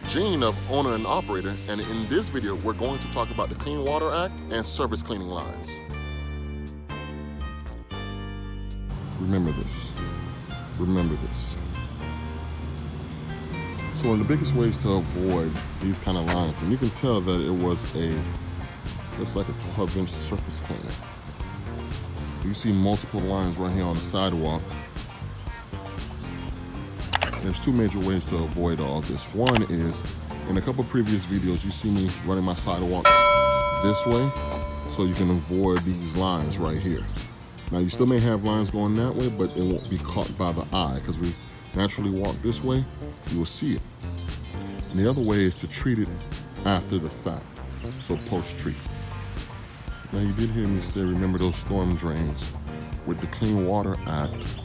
Gene of Owner and Operator, and in this video, we're going to talk about the Clean Water Act and surface cleaning lines. Remember this. Remember this. So one of the biggest ways to avoid these kind of lines, and you can tell that it was it's like a 12-inch surface cleaner. You see multiple lines right here on the sidewalk. There's two major ways to avoid all this. One is, in a couple previous videos, you see me running my sidewalks this way, so you can avoid these lines right here. Now you still may have lines going that way, but it won't be caught by the eye because we naturally walk this way, you will see it. And the other way is to treat it after the fact, so post-treat. Now you did hear me say, remember those storm drains. With the Clean Water Act,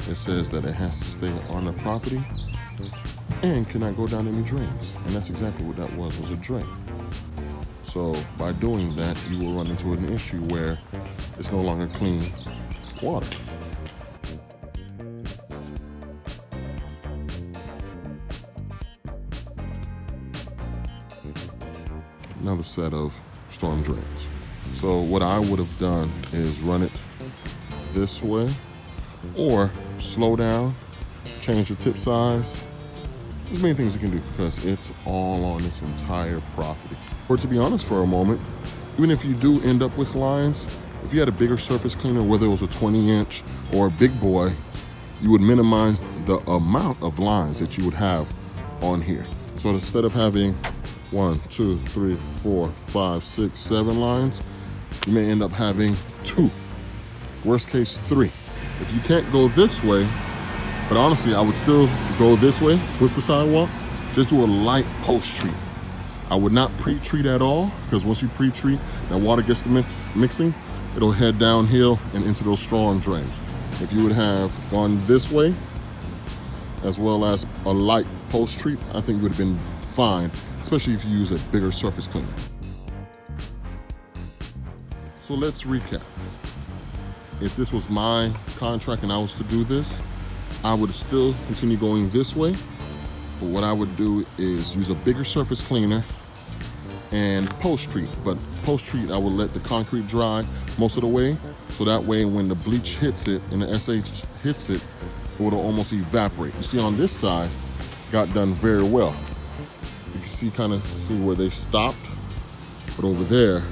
it says that it has to stay on the property and cannot go down any drains. And that's exactly what that was a drain. So by doing that, you will run into an issue where it's no longer clean water. Another set of storm drains. So what I would have done is run it this way, or slow down, change the tip size. There's many things you can do because it's all on this entire property. Or to be honest for a moment, even if you do end up with lines, if you had a bigger surface cleaner, whether it was a 20-inch or a big boy, you would minimize the amount of lines that you would have on here. So instead of having 1, 2, 3, 4, 5, 6, 7 lines, you may end up having 2. Worst case, 3. If you can't go this way, but honestly, I would still go this way with the sidewalk, just do a light post-treat. I would not pre-treat at all, because once you pre-treat, that water gets to mixing, it'll head downhill and into those storm drains. If you would have gone this way, as well as a light post-treat, I think it would have been fine, especially if you use a bigger surface cleaner. So let's recap. If this was my contract and I was to do this, I would still continue going this way. But what I would do is use a bigger surface cleaner and post-treat. But post-treat, I would let the concrete dry most of the way. So that way when the bleach hits it and the SH hits it, it will almost evaporate. You see on this side, got done very well. You can see, kind of see where they stopped. But over there,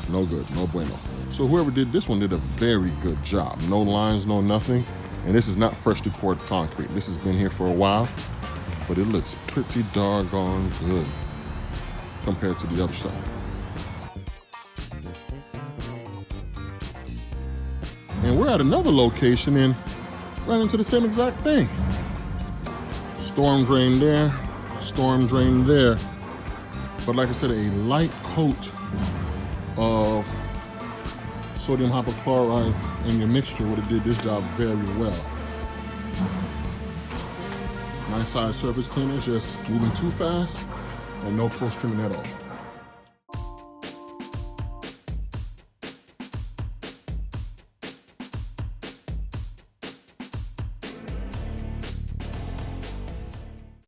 no good, no bueno. So whoever did this one did a very good job. No lines, no nothing. And this is not freshly poured concrete. This has been here for a while, but it looks pretty doggone good compared to the other side. And we're at another location and ran into the same exact thing. Storm drain there, storm drain there. But like I said, a light coat of sodium hypochlorite in your mixture would have did this job very well. Nice size surface cleaner, just moving too fast and no post trimming at all.